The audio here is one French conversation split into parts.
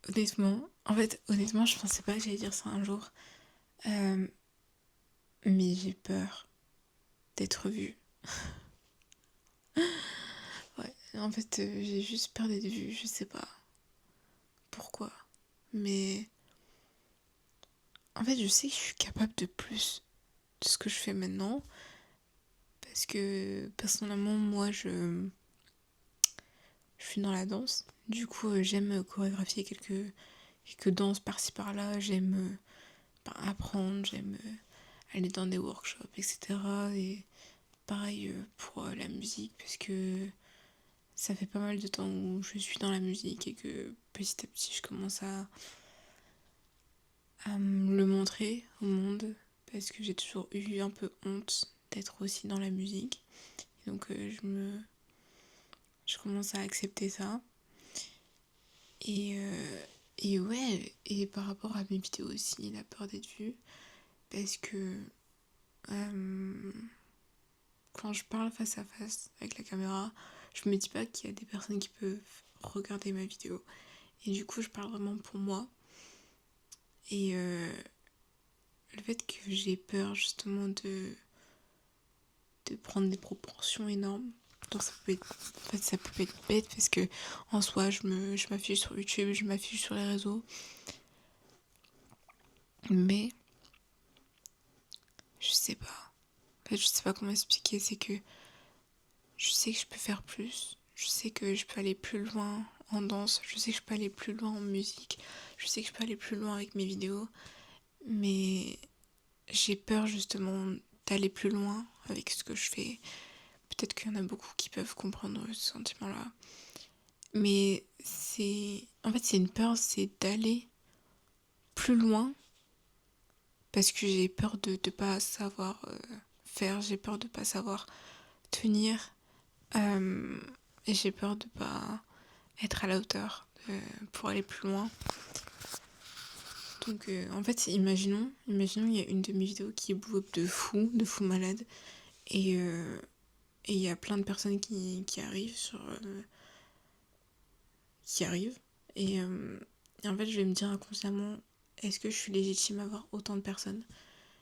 honnêtement, je pensais pas que j'allais dire ça un jour. Euh, mais j'ai peur d'être vue. Ouais, en fait, j'ai juste peur d'être vue, je sais pas pourquoi. Mais en fait, je sais que je suis capable de plus de ce que je fais maintenant. Parce que personnellement, moi, je suis dans la danse. Du coup, j'aime chorégraphier quelques danses par-ci par-là. J'aime apprendre, j'aime aller dans des workshops, etc. Et pareil pour la musique, parce que ça fait pas mal de temps où je suis dans la musique et que petit à petit je commence à me le montrer au monde, parce que j'ai toujours eu un peu honte d'être aussi dans la musique. Et donc je commence à accepter ça. Et, euh, et ouais, et par rapport à mes vidéos aussi, la peur d'être vue, parce que euh, quand je parle face à face avec la caméra, je me dis pas qu'il y a des personnes qui peuvent regarder ma vidéo. Et du coup, je parle vraiment pour moi. Et le fait que j'ai peur justement de prendre des proportions énormes. Donc en fait, ça peut être bête parce que en soi, je m'affiche sur YouTube, je m'affiche sur les réseaux. Mais je sais pas. En fait, je sais pas comment expliquer. C'est que je sais que je peux faire plus. Je sais que je peux aller plus loin en danse. Je sais que je peux aller plus loin en musique. Je sais que je peux aller plus loin avec mes vidéos. Mais j'ai peur justement d'aller plus loin avec ce que je fais. Peut-être qu'il y en a beaucoup qui peuvent comprendre ce sentiment-là. Mais c'est... En fait, c'est une peur, c'est d'aller plus loin parce que j'ai peur de ne pas savoir faire, j'ai peur de ne pas savoir tenir euh, et j'ai peur de ne pas être à la hauteur pour aller plus loin. Donc en fait, imaginons il y a une de mes vidéos qui est blow up de fou malade et il y a plein de personnes qui arrivent qui arrivent et en fait, je vais me dire inconsciemment, est-ce que je suis légitime à avoir autant de personnes?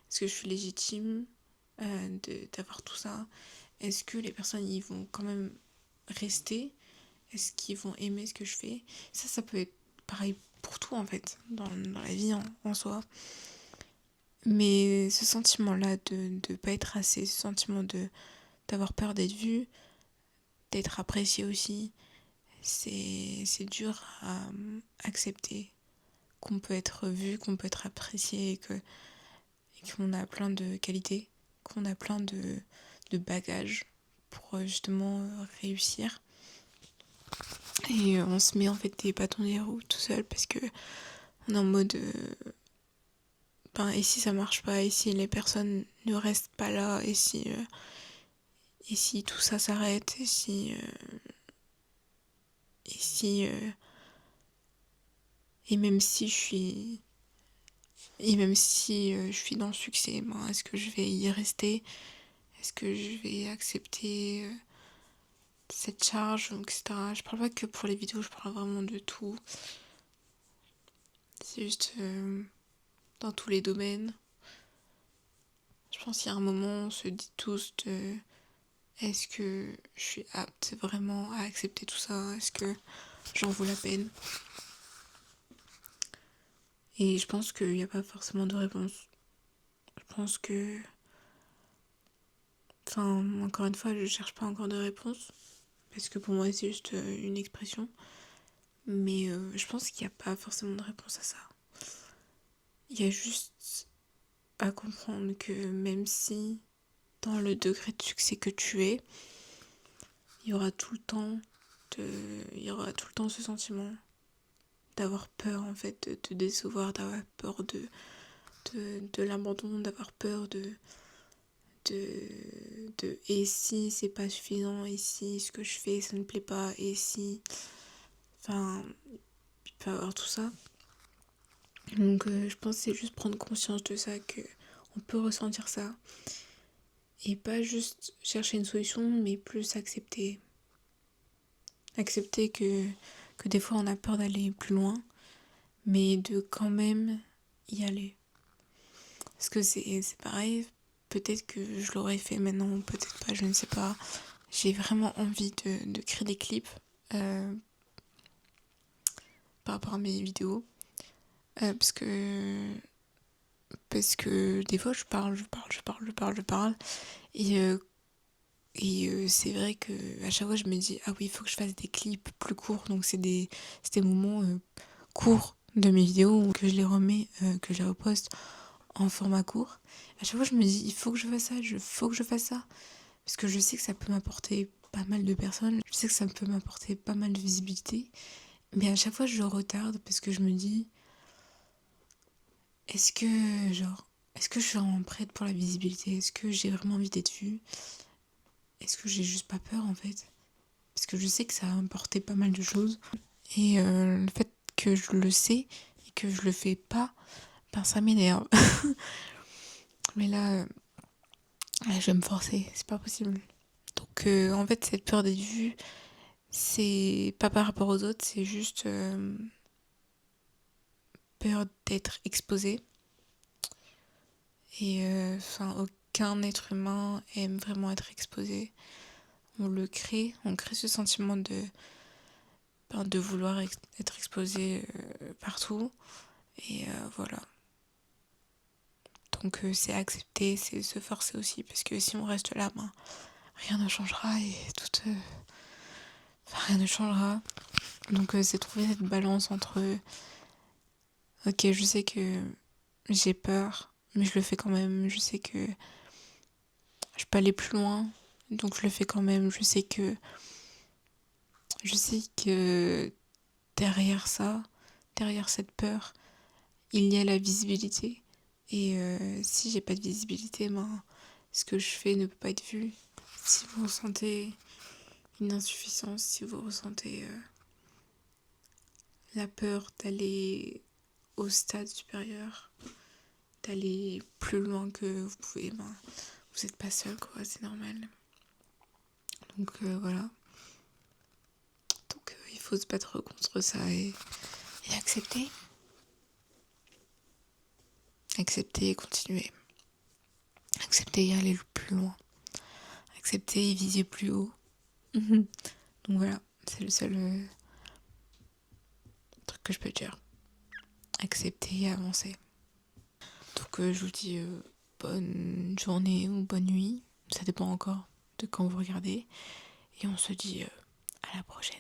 Est-ce que je suis légitime d'avoir tout ça? Est-ce que les personnes ils vont quand même rester? Est-ce qu'ils vont aimer ce que je fais? Ça peut être pareil pour tout en fait, dans la vie en soi. Mais ce sentiment-là de ne pas être assez, ce sentiment d'avoir peur d'être vu, d'être apprécié aussi, c'est dur à accepter qu'on peut être vu, qu'on peut être apprécié et qu'on a plein de qualités, qu'on a plein de bagages pour justement réussir. Et on se met en fait des bâtons dans les roues tout seul parce que on est en mode ben, et si ça marche pas, et si les personnes ne restent pas là, et si tout ça s'arrête, et si et même si je suis et même si je suis dans le succès, ben, est-ce que je vais y rester? Est-ce que je vais accepter cette charge, etc. Je parle pas que pour les vidéos, je parle vraiment de tout. C'est juste dans tous les domaines. Je pense qu'il y a un moment, on se dit tous de est-ce que je suis apte vraiment à accepter tout ça? Est-ce que j'en vaut la peine? Et je pense qu'il n'y a pas forcément de réponse. Je pense que... Enfin, encore une fois, je cherche pas encore de réponse. Parce que pour moi, c'est juste une expression. Mais je pense qu'il n'y a pas forcément de réponse à ça. Il y a juste à comprendre que même si dans le degré de succès que tu es, il y aura tout le temps il y aura tout le temps ce sentiment d'avoir peur en fait de te décevoir, d'avoir peur de l'abandon, d'avoir peur de et si c'est pas suffisant, et si ce que je fais ça ne plaît pas, et si enfin il peut y avoir tout ça. Donc je pense que c'est juste prendre conscience de ça, que on peut ressentir ça et pas juste chercher une solution mais plus accepter que des fois on a peur d'aller plus loin, mais de quand même y aller. Parce que c'est pareil, peut-être que je l'aurais fait maintenant, peut-être pas, je ne sais pas. J'ai vraiment envie de créer des clips par rapport à mes vidéos. Parce que des fois je parle. Et c'est vrai que à chaque fois je me dis, ah oui, il faut que je fasse des clips plus courts. Donc c'est des moments courts de mes vidéos que je les remets, que je les reposte en format court. À chaque fois je me dis, il faut que je fasse ça, faut que je fasse ça. Parce que je sais que ça peut m'apporter pas mal de personnes. Je sais que ça peut m'apporter pas mal de visibilité. Mais à chaque fois je retarde parce que je me dis, est-ce que est-ce que je suis vraiment prête pour la visibilité? Est-ce que j'ai vraiment envie d'être vue? Est-ce que j'ai juste pas peur en fait? Parce que je sais que ça va m'apporter pas mal de choses. Et le fait que je le sais et que je le fais pas, ben ça m'énerve. Mais là, je vais me forcer, c'est pas possible. Donc en fait, cette peur d'être vue, c'est pas par rapport aux autres, c'est juste peur d'être exposée. Et enfin, aucun être humain aime vraiment être exposé. On crée ce sentiment de vouloir être exposé partout. Et voilà. Donc c'est accepter, c'est se forcer aussi. Parce que si on reste là, ben, rien ne changera et enfin, rien ne changera. Donc c'est trouver cette balance entre ok, je sais que j'ai peur, mais je le fais quand même. Je sais que je peux aller plus loin, donc je le fais quand même. Je sais que derrière ça, derrière cette peur, il y a la visibilité. Et si j'ai pas de visibilité, ben, ce que je fais ne peut pas être vu. Si vous ressentez une insuffisance, si vous ressentez la peur d'aller au stade supérieur, d'aller plus loin que vous pouvez, ben, vous n'êtes pas seul, quoi, c'est normal. Donc voilà. Donc il faut se battre contre ça et accepter. Accepter et continuer. Accepter et aller le plus loin. Accepter et viser plus haut. Donc voilà, c'est le seul truc que je peux dire. Accepter et avancer. Donc je vous dis bonne journée ou bonne nuit. Ça dépend encore de quand vous regardez. Et on se dit à la prochaine.